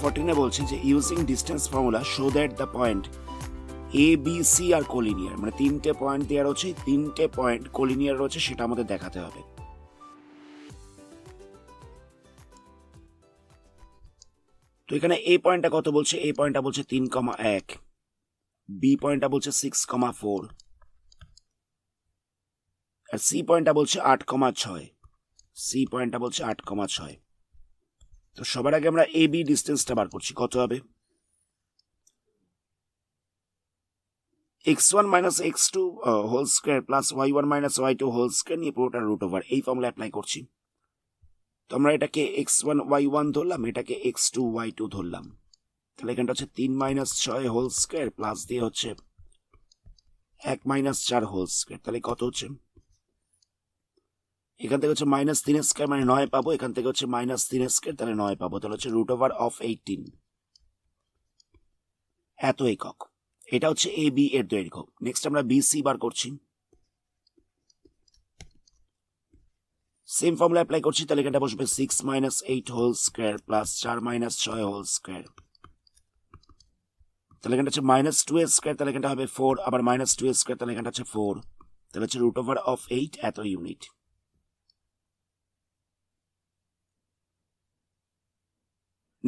14 এ বলছে যে using distance formula show that the point A B C are collinear, মানে তিনটে পয়েন্ট দেওয়া রয়েছে, তিনটে পয়েন্ট কোলিনিয়ার রয়েছে, সেটা আমাদের দেখাতে হবে। তো এখানে এ পয়েন্টটা কত বলছে? এ পয়েন্টটা বলছে 3,1, বি পয়েন্টটা বলছে 6,4 আর সি পয়েন্টটা বলছে 8,6। সি পয়েন্টটা বলছে 8,6। তো সবার আগে আমরা এ বি ডিস্টেন্সটা বার করছি। কত হবে? x1 minus x2 whole square plus y1 minus y2 whole square নিয়ে পুরোটা রুট ওভার এই ফর্মুলা অ্যাপ্লাই করছি। তো আমরা এটাকে x1 y1 ধরলাম, এটাকে x2 y2 ধরলাম। তাহলে এখানটা হচ্ছে 3 মাইনাস 6 হোল স্কোয়ার প্লাস দিয়ে হচ্ছে 1 মাইনাস 4 হোল স্কোয়ার। তাহলে কত হচ্ছে? এখান থেকে হচ্ছে মাইনাস 3 স্কোয়ার মানে 9 পাবো, এখান থেকে হচ্ছে মাইনাস 3 স্কোয়ার, তাহলে 9 পাবো। তাহলে হচ্ছে রুট ওভার অফ 18 এত একক। এটা হচ্ছে এ বি এর দৈর্ঘ্য। নেক্সট আমরা বি সি বার করছি। সেম ফর্মুলা অ্যাপ্লাই করছি। তাহলে এখানটা বসবে 6 minus 8 whole square plus 4 minus 6 whole square. তাহলে এখানটা হচ্ছে মাইনাস 2 স্কোয়ার, তাহলে এখানটা হবে 4, আবার মাইনাস 2 স্কোয়ার, তাহলে এখানটা হচ্ছে 4। তাহলে হচ্ছে রুট ওভার অফ 8 এত ইউনিট।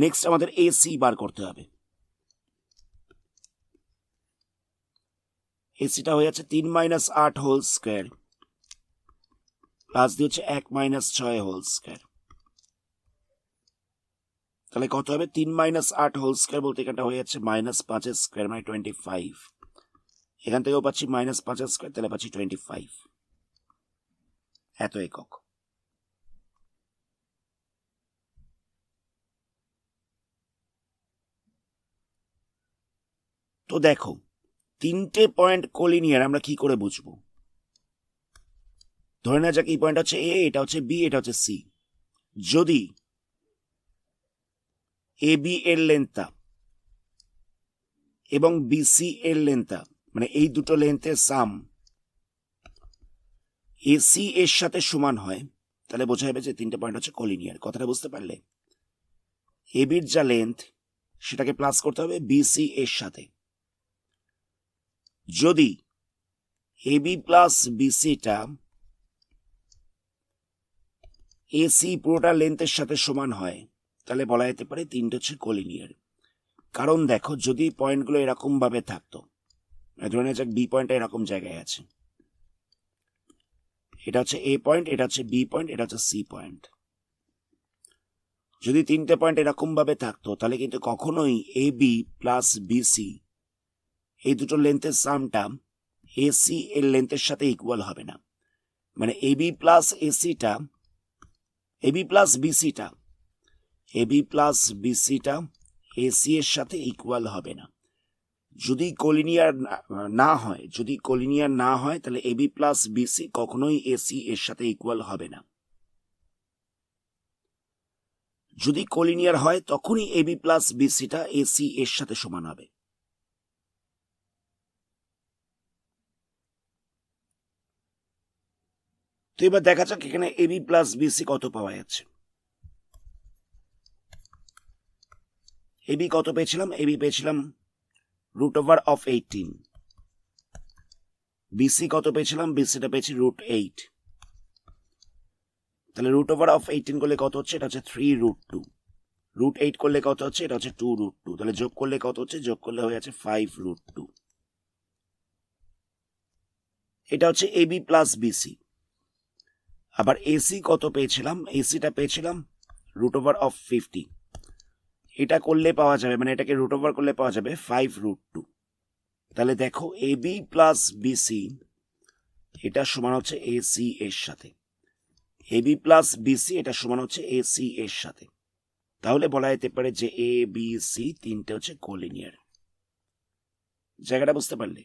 নেক্সট আমাদের এ সি বার করতে হবে। এসিটা হয়ে যাচ্ছে 3 মাইনাস 8 হোল স্কোয়ার প্লাস দিয়ে হচ্ছে 1 মাইনাস 6 হোল স্কোয়ার। তাহলে কত হবে? 3 মাইনাস 8 হোল স্কোয়ার বলতে এখানটা হয়ে যাচ্ছে মাইনাস 5 স্কোয়ার মানে 25। এখান থেকেও পাচ্ছি মাইনাস 5 স্কোয়ার, তাহলে পাচ্ছি 25 এত একক। তো দেখো, তিনটে পয়েন্ট কোলিনিয়ার আমরা কি করে বুঝবো? ধরে নেওয়া যাক এই পয়েন্ট হচ্ছে এ, এটা হচ্ছে বি, এটা হচ্ছে সি। যদি এ বি এর লেন্থটা এবং বিসি এর লেন্থটা, মানে এই দুটো লেন্থের সাম এসি এর সাথে সমান হয়, তাহলে বোঝা যাবে যে তিনটে পয়েন্ট হচ্ছে কোলিনিয়ার। কথাটা বুঝতে পারলে? এ বির যা লেন্থ সেটাকে প্লাস করতে হবে বিসি এর সাথে। যদি এ বি প্লাস বিসিটা এসি পুরোটা লেন্থের সাথে সমান হয়, তাহলে বলা যেতে পারে তিনটে হচ্ছে কোলিনিয়ার। কারণ দেখো, যদি পয়েন্টগুলো এরকম ভাবে থাকতো, ধরে নেওয়া যাক বি পয়েন্টটা এরকম জায়গায় আছে, এটা হচ্ছে এ পয়েন্ট, এটা হচ্ছে বি পয়েন্ট, এটা হচ্ছে সি পয়েন্ট। যদি তিনটে পয়েন্ট এরকম ভাবে থাকতো, তাহলে কিন্তু কখনোই এ বি প্লাস বিসি এই দুটো লেন্থের সামটা এসি এর লেন্থের সাথে ইকুয়াল হবে না। মানে এ বি প্লাস এসিটা, এ বি প্লাস বিসিটা, এ বি প্লাস বিসিটা এসি এর সাথে ইকুয়াল হবে না। যদি কোলিনিয়ার না হয়, যদি কোলিনিয়ার না হয়, তাহলে এ বি প্লাস বিসি কখনোই এসি এর সাথে ইকুয়াল হবে না। যদি কোলিনিয়ার হয়, তখনই এ বি প্লাস বিসিটা এসি এর সাথে সমান হবে। তো এবার দেখা যাক এখানে এ বি প্লাস বিসি কত পাওয়া যাচ্ছে। এ বি কত পেয়েছিলাম? এ বি পেয়েছিলাম রুট ওভার অফ 18। বিসি কত পেয়েছিলাম? বিসিটা পেয়েছি রুট 8। তাহলে রুট ওভার অফ 18 করলে কত হচ্ছে? এটা হচ্ছে 3 রুট 2। রুট 8 করলে কত হচ্ছে? এটা হচ্ছে 2 রুট 2। তাহলে যোগ করলে কত হচ্ছে? যোগ করলে হয়ে যাচ্ছে 5 রুট 2। এটা হচ্ছে এ বি প্লাস বিসি। আবার এসি কত পেয়েছিলাম? এসিটা পেয়েছিলাম রুট ওভার অফ 50। এটা করলে পাওয়া যাবে, মানে এটাকে রুট ওভার করলে পাওয়া যাবে 5 রুট 2। তাহলে দেখো, এ বি প্লাস বিসি এটা সমান হচ্ছে এসি এর সাথে, এ বি প্লাস বিসি এটা সমান হচ্ছে এসি এর সাথে। তাহলে বলা যেতে পারে যে এ বি সি তিনটে হচ্ছে কোলিনিয়ার। জায়গাটা বুঝতে পারলে?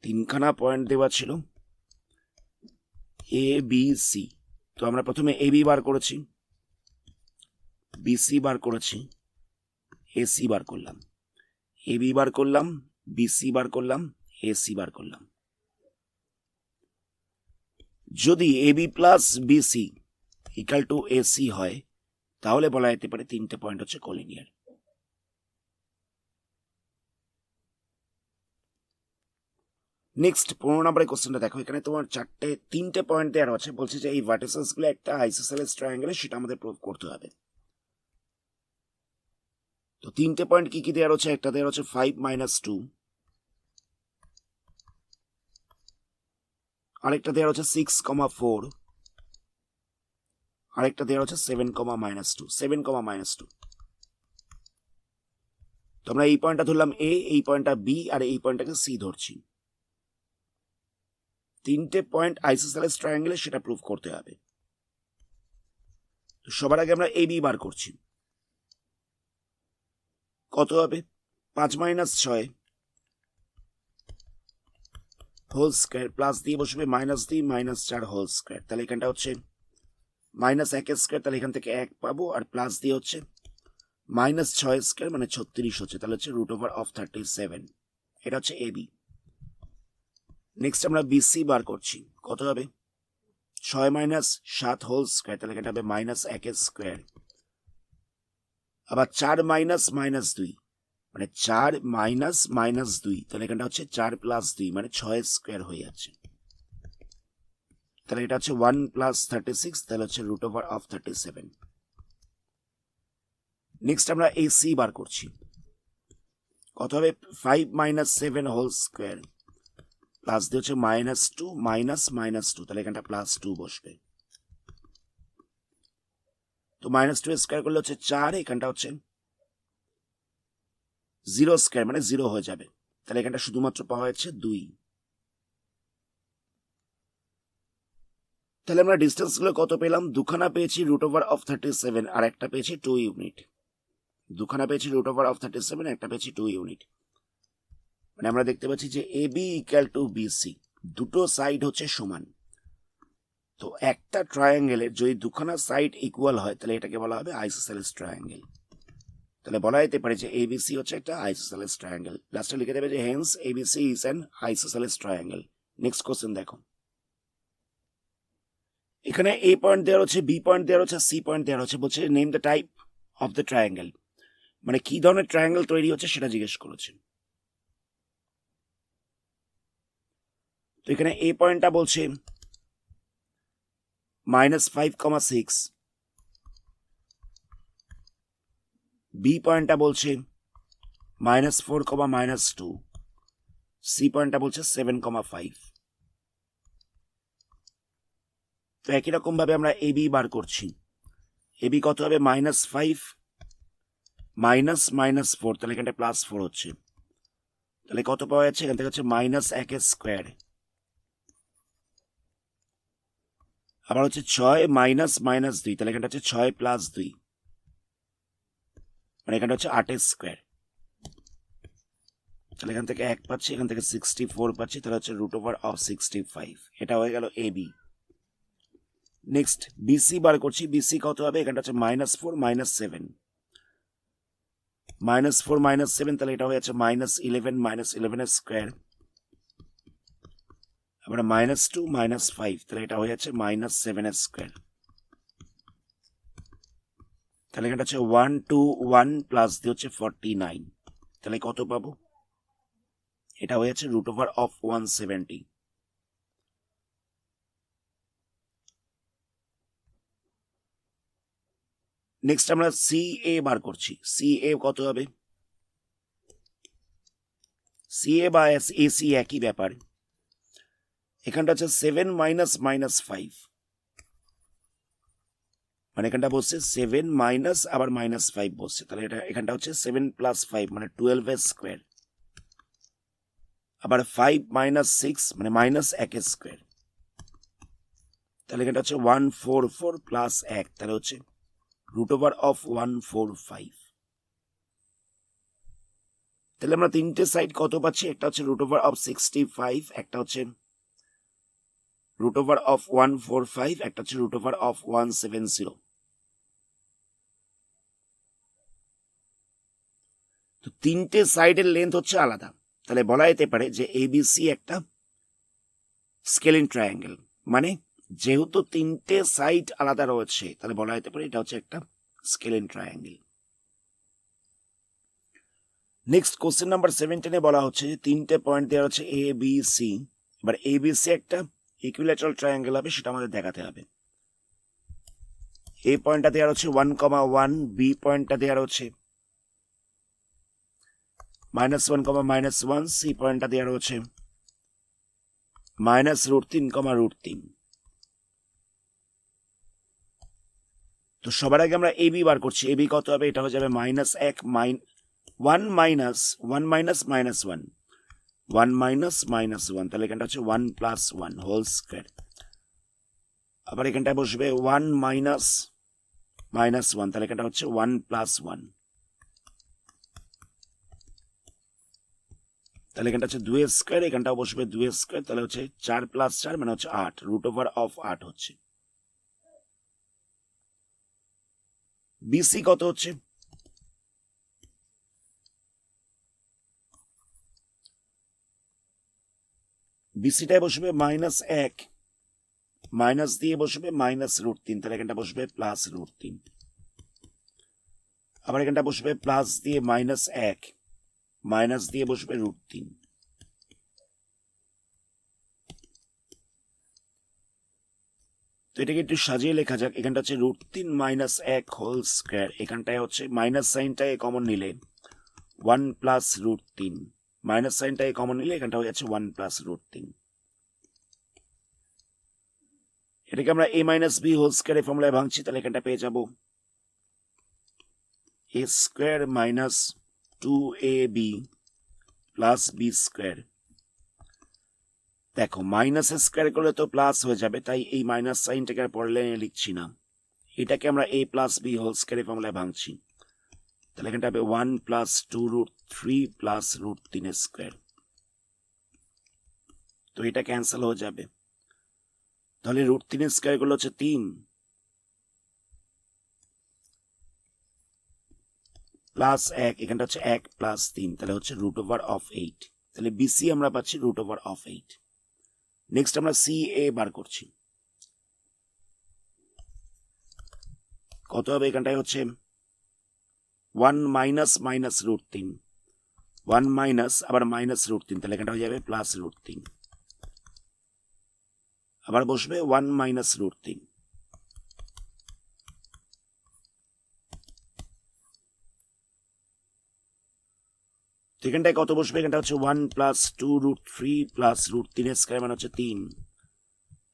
তিনখানা পয়েন্ট দেওয়া ছিল এ বি সি। তো আমরা প্রথমে এ বি বার করেছি, বিসি বার করেছি, এসি বার করলাম, এ বি বার করলাম, বিসি বার করলাম, এসি বার করলাম। যদি A B plus BC equal to AC হয়, তাহলে বলা যেতে পারে তিনটে পয়েন্ট হচ্ছে কোলিনিয়ার। নেক্সট 15 নম্বরের কোশ্চেনটা দেখো, এখানে তোমার তিনটে পয়েন্ট দেওয়া আছে, বলছে যে এই ভার্টিসেস গুলো একটা আইসোসেলেস ট্রায়াঙ্গেল, সেটা আমাদের প্রুভ করতে হবে। তো তিনটে পয়েন্ট কি কি দেওয়া আছে? একটা দেওয়া আছে 5 - 2, আরেকটা দেওয়া আছে 6,4, আরেকটা দেওয়া আছে 7, -2, 7, -2। তো আমরা এই পয়েন্টটা ধরলাম এ, এই পয়েন্টটা বি, আর এই পয়েন্টটাকে সি ধরছি। তিনটে পয়েন্ট আইসোসেলেস ট্রায়াঙ্গেলে, সেটা প্রুভ করতে হবে। তো সবার আগে আমরা এ বি বার করছি। কত হবে? 5 - 6 হোল স্কয়ার, প্লাস দিয়ে বসবে মাইনাস দিয়ে -4 হোল স্কয়ার। তাহলে এখানটা হচ্ছে -1 স্কয়ার, তাহলে এখান থেকে 1 পাবো, আর প্লাস দিয়ে হচ্ছে -6 স্কয়ার মানে 36 হচ্ছে, তাহলে হচ্ছে √37। এটা হচ্ছে এ বি। নেক্সট আমরা বিসি বার করছি। কত হবে? 6 - 7 হোল স্কয়ার, তাহলে এটা হবে -1 স্কয়ার। আবার 4 - -2 মানে 4 - -2, তাহলে এখানটা হচ্ছে 4 + 2 মানে 6 স্কয়ার হয়ে যাচ্ছে। তাহলে এটা হচ্ছে 1 + 36, তাহলে হচ্ছে √37। নেক্সট আমরা এসি বার করছি। কত হবে? 5 - 7 হোল স্কয়ার, প্লাস দিয়ে হচ্ছে -2 -2, তাহলে এখানটা +2 বসবে। তো -2 স্কয়ার করলে হচ্ছে 4, এখানটা হচ্ছে 0 স্কয়ার মানে 0 হয়ে যাবে, তাহলে এখানটা শুধুমাত্র পাওয়া যাচ্ছে 2। তাহলে আমরা ডিস্টেন্স গুলো কত পেলাম? দুখানা পেয়েছি √37, আর একটা পেয়েছি 2 ইউনিট। দুখানা পেয়েছি √37, একটা পেয়েছি 2 ইউনিট। মানে আমরা দেখতে পাচ্ছি যে এ বি = বিসি, দুটো সাইড হচ্ছে সমান। তো একটা ট্রায়াঙ্গেলের যদি দুখানা সাইড ইকুয়াল হয়, তাহলে এটাকে বলা হবে আইসোসেলেস ট্রায়াঙ্গেল। তাহলে বলা যেতে পারে যে এবিসি হচ্ছে একটা আইসোসেলেস ট্রায়াঙ্গেল। লাস্টে লিখে দেবে যে hence ABC is an isosceles triangle. Next question দেখো, এখানে এ পয়েন্ট দেওয়া হচ্ছে, বি পয়েন্ট দেওয়া হচ্ছে, সি পয়েন্ট দেওয়া হচ্ছে, বলছে name the type of the triangle, মানে কি ধরনের ট্রায়াঙ্গেল তৈরি হচ্ছে সেটা জিজ্ঞেস করেছে। তো এখানে এ পয়েন্টটা বলছে -5,6, বি পয়েন্টটা বলছে -4, -2, সি পয়েন্টটা বলছে 7,5। তো একই রকম ভাবে আমরা এ বি বার করছি। এ বি কত হবে? -5 -4, তাহলে এখানটা +4 হচ্ছে, তাহলে কত পাওয়া যাচ্ছে? এখান থেকে হচ্ছে -1 স্কয়ার। আবার হচ্ছে 6 -2, তাহলে এখানটা হচ্ছে 6 + 2, মানে এখানটা হচ্ছে 8 স্কয়ার। তাহলে এখান থেকে 1 পাচ্ছি, এখান থেকে 64 পাচ্ছি, তাহলে হচ্ছে √65। এটা হয়ে গেল এ বি। নেক্সট বিসি বার করছি। বিসি কত হবে? এখানটা হচ্ছে -4 -7, -4 -7, তাহলে এটা হয়ে যাচ্ছে -11 স্কয়ার। আবার -2 -5, তাহলে এটা হয়ে যাচ্ছে -7 স্কয়ার। তাহলে এখানটা হচ্ছে 1 2 1 প্লাস দিয়ে হচ্ছে 49, তাহলে কত পাবো? এটা হয়ে যাচ্ছে √170। নেক্সট আমরা সি এ বার করছি। সি এ কত হবে? সি এ বা এসি একই ব্যাপার। এখানটা হচ্ছে 7 -5, মানে এখানটা বসছে 7 মাইনাস আবার -5 বসছে, তাহলে এটা এখানটা হচ্ছে 7 + 5 মানে 12 স্কয়ার। আবার 5 - 6 মানে -1 স্কয়ার, তাহলে এখানটা হচ্ছে 144 প্লাস 1, তাহলে হচ্ছে √145। তাহলে আমরা তিনটে সাইড কত পাচ্ছি? একটা হচ্ছে √65, একটা হচ্ছে √145, একটা হচ্ছে √170। তো তিনটে সাইডের লেন্থ হচ্ছে আলাদা, তাহলে বলা যেতে পারে যে এবিসি একটা স্কেলিন ট্রায়াঙ্গেল। মানে যেহেতু তিনটে সাইড আলাদা রয়েছে, তাহলে বলা যেতে পারে এটা হচ্ছে একটা scaling triangle. Next question number 17 বলা হচ্ছে যে তিনটে পয়েন্ট দেওয়া হচ্ছে এ বি সি। এবার এ বি সি একটা ইকুইল্যাটারাল ট্রায়াঙ্গেল হবে, সেটা আমাদের দেখাতে হবে। এ পয়েন্টটা দেওয়া হচ্ছে 1,1, বি পয়েন্টটা দেওয়া হচ্ছে -1,-1, সি পয়েন্টটা দেওয়া হচ্ছে -√3,√3। তো সবার আগে আমরা এবি বার করছি। এবি কত হবে? এটা হয়ে যাবে -1 1 minus 1 minus minus 1 1 minus minus 1, তাহলে এখানটা হচ্ছে 1 plus 1 হোল স্কয়ার। আবার এখানটায় বসবে 1 minus minus 1, তাহলে এখানটা হচ্ছে 1 plus 1, তাহলে এখানটা হচ্ছে 2 স্কয়ার, এখানটাও বসবে 2 স্কয়ার, তাহলে হচ্ছে 4 plus 4 মানে হচ্ছে 8, √8 হচ্ছে। বিসি কত হচ্ছে? বিসিটায় বসবে -1, মাইনাস দিয়ে বসবে -√3, তাহলে এখানটা বসবে +√3। আবার এখানটা বসবে প্লাস দিয়ে -1, মাইনাস দিয়ে বসবে √3। তো এটাকে একটু সাজিয়ে লেখা যাক। এখানটা হচ্ছে √3 - 1 হোল স্কয়ার, এখানটায় হচ্ছে মাইনাস সাইনটাকে কমন নিলে 1 প্লাস √3, মাইনাস সাইনটাকে কমন নিলে এখানটা হয়ে যাচ্ছে 1 প্লাস √3। এটাকে আমরা a মাইনাস বি হোল স্কয়ারের ফর্মুলায় ভাঙছি, তাহলে এখানটা পেয়ে যাব a square minus 2ab plus B square. দেখো মাইনাস স্কয়ার করলে তো প্লাস হয়ে যাবে, তাই এই মাইনাস সাইনটাকে আর পরের লাইনে লিখছি না। এটাকে আমরা a প্লাস বি হোল স্কয়ারের ফর্মুলায় ভাঙছি, তাহলে এখানটা হবে 1 প্লাস 2√3 প্লাস √3 স্কয়ার। তো এটা ক্যান্সেল হয়ে যাবে, তাহলে √3 স্কয়ার করলে হচ্ছে 3 প্লাস 1, এখানটা হচ্ছে 1 প্লাস 3, তাহলে হচ্ছে √8। তাহলে বিসি আমরা পাচ্ছি √8। নেক্সট আমরা সি এ বার করছি। কত হবে? এখানটায় হচ্ছে 1 মাইনাস √3, 1 মাইনাস আবার -√3, তাহলে এখানটা হয়ে যাবে +√3। আবার বসবে 1 মাইনাস √3। তো এখানটায় কত বসবে? এখানটা হচ্ছে 1 প্লাস 2√3 প্লাস √3 স্কয়ার মানে হচ্ছে 3।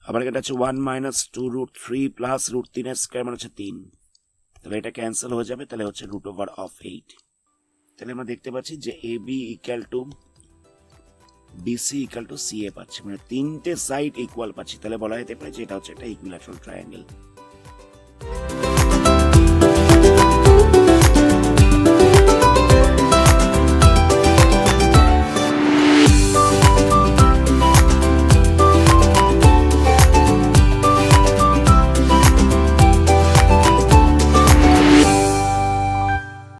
আবার এখানটা হচ্ছে 1 মাইনাস 2√3 প্লাস √3 স্কয়ার মানে হচ্ছে 3, তাহলে এটা ক্যান্সেল হয়ে যাবে, তাহলে হচ্ছে √8। তাহলে আমরা দেখতে পাচ্ছি যে A B equal to BC equal to C A পাচ্ছি, মানে তিনটে সাইড ইকুয়াল পাচ্ছি। তাহলে বলা যেতে পারে যে এটা হচ্ছে একটা ইকুইল্যাটারাল ট্রায়াঙ্গেল।